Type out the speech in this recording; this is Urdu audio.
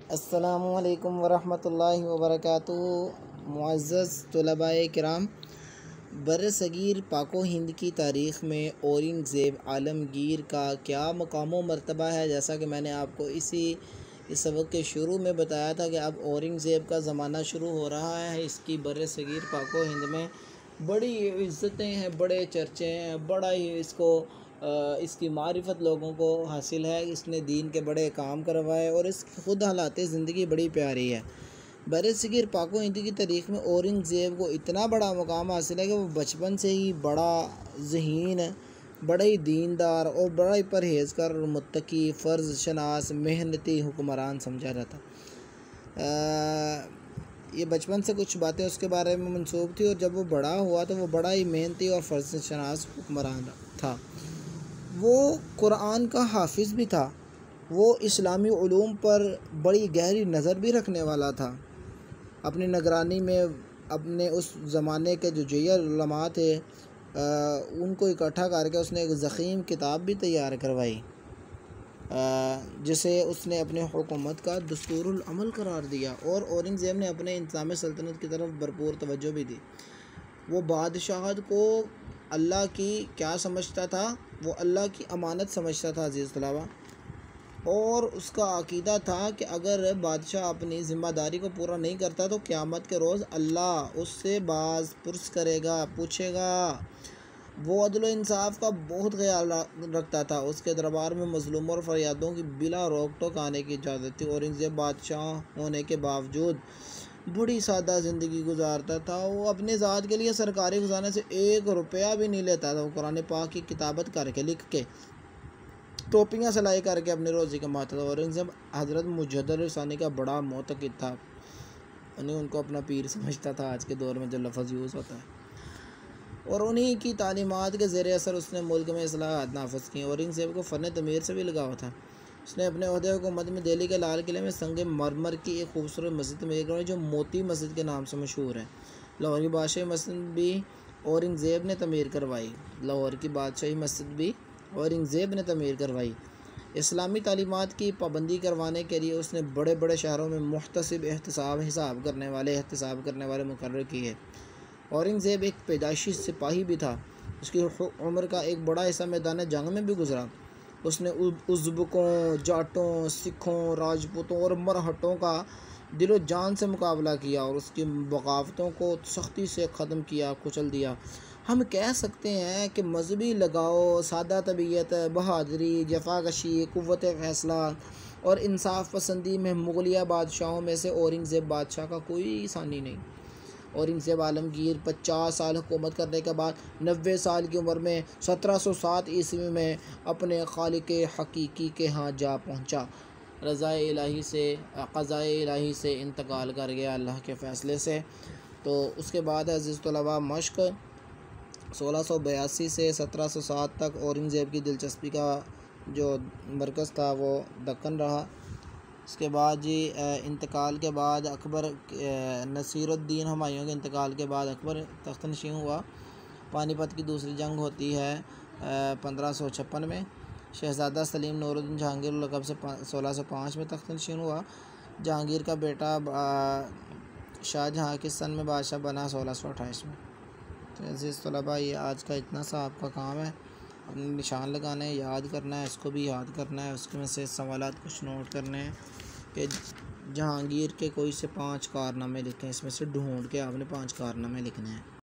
السلام علیکم ورحمۃ اللہ وبرکاتہ۔ معزز طلباء کرام، برصغیر پاک و ہند کی تاریخ میں اورنگ زیب عالمگیر کا کیا مقام و مرتبہ ہے؟ جیسا کہ میں نے آپ کو اس سبق کے شروع میں بتایا تھا کہ اب اورنگ زیب کا زمانہ شروع ہو رہا ہے۔ اس کی برصغیر پاک و ہند میں بڑی عزتیں ہیں، بڑے چرچے ہیں، بڑا ہی اس کی معرفت لوگوں کو حاصل ہے۔ اس نے دین کے بڑے کام کروائے اور اس کی خود حالات زندگی بڑی پیاری ہے۔ برصغیر پاک و ہند کی تاریخ میں اورنگ زیب کو اتنا بڑا مقام حاصل ہے کہ وہ بچپن سے ہی بڑا ذہین، بڑا ہی دیندار اور بڑا ہی پرہیزگار اور متقی، فرض شناس، محنتی حکمران سمجھا جاتا۔ یہ بچپن سے کچھ باتیں اس کے بارے میں منسوب تھی، اور جب وہ بڑا ہوا تو وہ بڑا ہی محنتی اور فرض شناس حکمران تھا۔ وہ قرآن کا حافظ بھی تھا۔ وہ اسلامی علوم پر بڑی گہری نظر بھی رکھنے والا تھا۔ اپنی نگرانی میں اپنے اس زمانے کے جو جلیل علماء تھے ان کو اکٹھا کر کے اس نے ایک ضخیم کتاب بھی تیار کروائی، جسے اس نے اپنے حکومت کا دستور العمل قرار دیا، اور اورنگ زیب نے اپنے انتظام سلطنت کی طرف بھرپور توجہ بھی دی۔ وہ بادشاہت کو اللہ کی کیا سمجھتا تھا؟ وہ اللہ کی امانت سمجھتا تھا عزیز طلباء، اور اس کا عقیدہ تھا کہ اگر بادشاہ اپنی ذمہ داری کو پورا نہیں کرتا تو قیامت کے روز اللہ اس سے باز پرس کرے گا، پوچھے گا۔ وہ عدل و انصاف کا بہت خیال رکھتا تھا۔ اس کے دربار میں مظلوموں اور فریادوں کی بلا روک ٹوک آنے کی اجازت تھی۔ اورنگ زیب بادشاہ ہونے کے باوجود بڑی سادہ زندگی گزارتا تھا۔ وہ اپنے ذات کے لیے سرکاری خزانے سے 1 روپیہ بھی نہیں لیتا تھا۔ وہ قرآن پاک کی کتابت کر کے، لکھ کے، ٹوپیاں سلائی کر کے اپنی روزی کماتا تھا۔ اورنگ زیب حضرت مجدد ثانی کا بڑا معتقد تھا، ان کو اپنا پیر سمجھتا تھا آج کے دور میں جو لفظ یوز ہوتا ہے، اور انہی کی تعلیمات کے زیر اثر اس نے ملک میں اصلاحات نافذ کی۔ اورنگ زیب کو فن تعمیر سے بھی لگاؤ تھا۔ اس نے اپنے عہدے حکومت میں دہلی کے لال قلعے میں سنگ مرمر کی ایک خوبصورت مسجد تعمیر کروائی جو موتی مسجد کے نام سے مشہور ہے۔ لاہور کی بادشاہی مسجد بھی اورنگ زیب نے تعمیر کروائی۔ اسلامی تعلیمات کی پابندی کروانے کے لیے اس نے بڑے بڑے شہروں میں محتسب حساب کرنے والے مقرر کیے۔ اورنگ زیب ایک پیدائشی سپاہی بھی تھا۔ اس کی عمر کا ایک بڑا حصہ میدان جنگ میں بھی گزرا۔ اس نے ازبکوں، جاٹوں، سکھوں، راجپوتوں اور مرہٹوں کا دل و جان سے مقابلہ کیا اور اس کی بغاوتوں کو سختی سے ختم کیا، کچل دیا۔ ہم کہہ سکتے ہیں کہ مذہبی لگاؤ، سادہ طبیعت، بہادری، جفاکشی، قوت فیصلہ اور انصاف پسندی میں مغلیہ بادشاہوں میں سے اورنگ زیب بادشاہ کا کوئی ثانی نہیں۔ اورنگ زیب عالمگیر 50 سال حکومت کرنے کے بعد 90 سال کی عمر میں 1707 عیسوی میں اپنے خالق حقیقی کے ہاں جا پہنچا۔ قضائے الہی سے انتقال کر گیا اللہ کے فیصلے سے۔ تو اس کے بعد عزیز طلباء مشق 1682 سے 1707 تک اورنگ زیب کی دلچسپی کا جو مرکز تھا وہ دکن رہا۔ اس کے بعد انتقال کے بعد اکبر نصیر الدین ہمایوں کے انتقال کے بعد اکبر تخت نشین ہوا۔ پانی پت کی دوسری جنگ ہوتی ہے 1556 میں۔ شہزادہ سلیم نور الدین جہانگیر لقب سے 1605 میں تخت نشین ہوا۔ جہانگیر کا بیٹا شاہ جہاں کے سن میں بادشاہ بنا 1628 میں۔ تو عزیز طلباء، یہ آج کا اتنا سا آپ کا کام ہے۔ اپنے نشان لگانا ہے، یاد کرنا ہے، اس کو بھی یاد کرنا ہے، اس میں سے سوالات کچھ نوٹ کرنے ہیں کہ جہانگیر کے کوئی سے 5 کارنامے لکھیں، اس میں سے ڈھونڈ کے آپ نے 5 کارنامے لکھنے ہیں۔